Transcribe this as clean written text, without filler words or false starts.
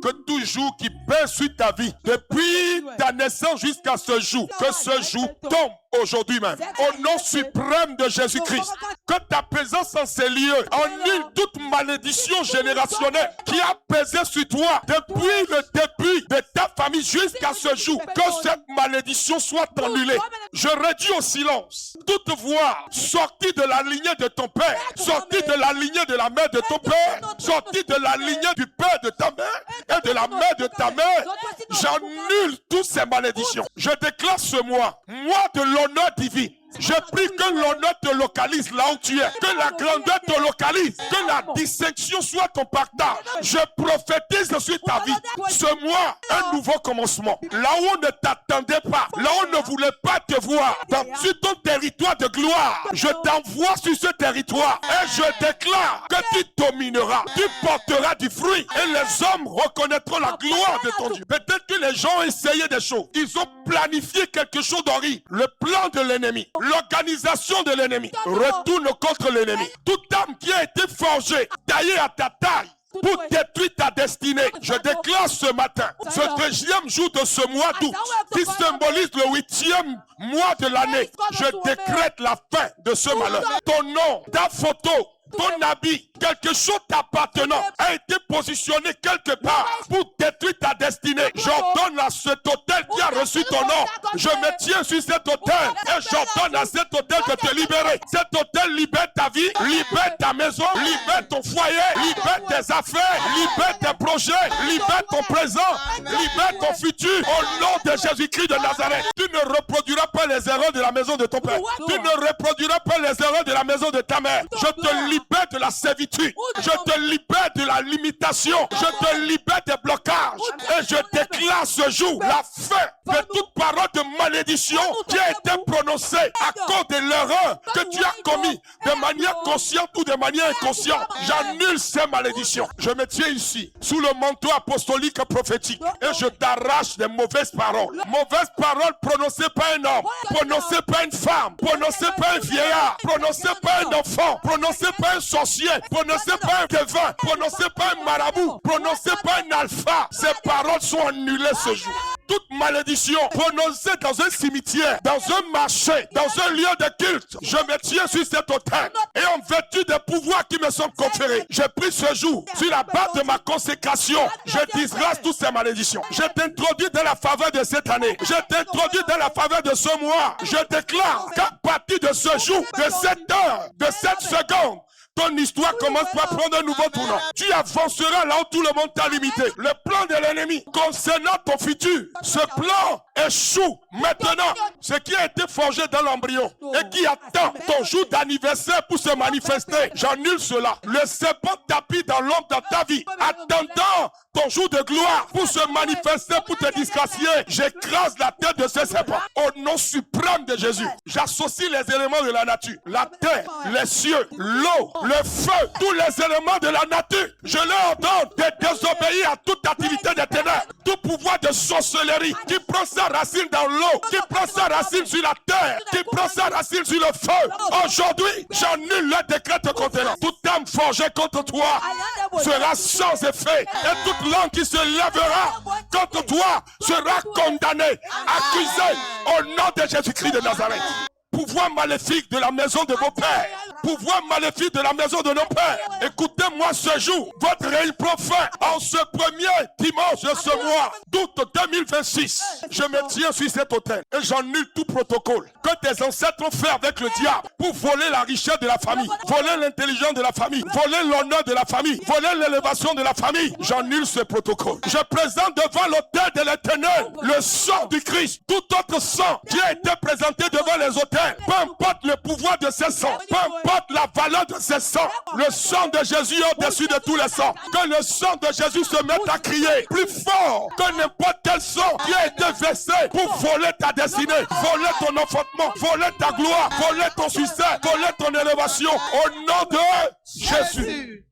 que tout jour qui pèse sur ta vie, depuis ta naissance jusqu'à ce jour, que ce jour tombe aujourd'hui même. Au nom suprême de Jésus-Christ, que ta présence en ces lieux annule toute malédiction générationnelle qui a pesé sur toi depuis le début de ta famille jusqu'à ce jour. Que cette malédiction soit annulée. Je réduis au silence toute voix sortie de la lignée de ton père, sortie de la lignée de la mère de ton père, sortie de la lignée du père de ta mère et de la mère de ta mère. J'annule toutes ces malédictions. Je déclare ce mois de l'honneur divin. Je prie que l'honneur te localise là où tu es, que la grandeur te localise, que la distinction soit ton partage. Je prophétise sur ta vie. Ce mois, un nouveau commencement. Là où on ne t'attendait pas, là où on ne voulait pas te voir, sur ton territoire de gloire, je t'envoie sur ce territoire et je déclare que tu domineras, tu porteras du fruit et les hommes reconnaîtront la gloire de ton Dieu. Peut-être que les gens ont essayé des choses. Ils ont planifié quelque chose d'horrible. Le plan de l'ennemi. L'organisation de l'ennemi retourne contre l'ennemi. Toute âme qui a été forgée, taillée à ta taille, pour détruire ta destinée. Je déclare ce matin, ce 13e jour de ce mois d'août, qui symbolise le 8e mois de l'année, je décrète la fin de ce malheur. Ton nom, ta photo, ton habit, quelque chose t'appartenant a été positionné quelque part pour détruire ta destinée. J'ordonne à cet hôtel qui a reçu ton nom, je me tiens sur cet hôtel et j'ordonne à cet hôtel de te libérer. Cet hôtel libère ta vie, libère ta maison, libère ton foyer, libère tes affaires, libère tes projets, libère ton présent, libère ton futur. Au nom de Jésus-Christ de Nazareth, tu ne reproduiras pas les erreurs de la maison de ton père. Tu ne reproduiras pas les erreurs de la maison de ta mère. Je te libère de la servitude. Je te libère de la limitation. Je te libère des blocages. Et je déclare ce jour la fin de toute parole de malédiction qui a été prononcée à cause de l'erreur que tu as commis de manière consciente ou de manière inconsciente. J'annule ces malédictions. Je me tiens ici sous le manteau apostolique prophétique et je t'arrache des mauvaises paroles. Mauvaises paroles prononcées par un homme, prononcées par une femme, prononcées par un vieillard, prononcées par un enfant, prononcées par un sorcier, prononcé par un devin, prononcé par un marabout, prononcé par un alpha. Ces paroles sont annulées ce jour. Toute malédiction prononcée dans un cimetière, dans un marché, dans un lieu de culte, je me tiens sur cet autel et en vertu des pouvoirs qui me sont conférés, je prie ce jour, sur la base de ma consécration, je disgrâce toutes ces malédictions. Je t'introduis dans la faveur de cette année. Je t'introduis dans la faveur de ce mois. Je déclare qu'à partir de ce jour, de cette heure, de cette seconde, ton histoire commence par prendre un nouveau tournant. Tu avanceras là où tout le monde t'a limité. Le plan de l'ennemi concernant ton futur, ce plan échoue maintenant. Ce qui a été forgé dans l'embryon et qui attend ton jour d'anniversaire pour se manifester, j'annule cela. Le serpent tapis dans l'ombre de ta vie, attendant ton jour de gloire pour se manifester, pour te disgracier. J'écrase la tête de ce serpent. Au nom suprême de Jésus, j'associe les éléments de la nature, la terre, les cieux, l'eau, le feu, tous les éléments de la nature. Je leur ordonne de désobéir à toute activité des ténèbres, tout pouvoir de sorcellerie qui prend sa racine dans l'eau, qui prend sa racine sur la terre, qui prend sa racine sur le feu. Aujourd'hui, j'annule le décret te contenant. Toute âme forgée contre toi sera sans effet et toute langue qui se lèvera contre toi sera condamnée, accusée au nom de Jésus-Christ de Nazareth. Pouvoir maléfique de la maison de vos pères, pouvoir maléfique de la maison de nos pères, écoutez-moi ce jour, votre réunion prophète, en ce premier dimanche de ce mois d'août 2026, je me tiens sur cet autel et j'annule tout protocole que tes ancêtres ont fait avec le diable pour voler la richesse de la famille, voler l'intelligence de la famille, voler l'honneur de la famille, voler l'élévation de la famille. J'annule ce protocole. Je présente devant l'autel de l'Éternel le sang du Christ, tout autre sang qui a été présenté devant les autels. Peu importe le pouvoir de ce sang, peu importe la valeur de ce sang, le sang de Jésus est au-dessus de tous les sangs. Que le sang de Jésus se mette à crier plus fort que n'importe quel sang qui a été versé pour voler ta destinée, voler ton enfantement, voler ta gloire, voler ton succès, voler ton élévation. Au nom de Jésus.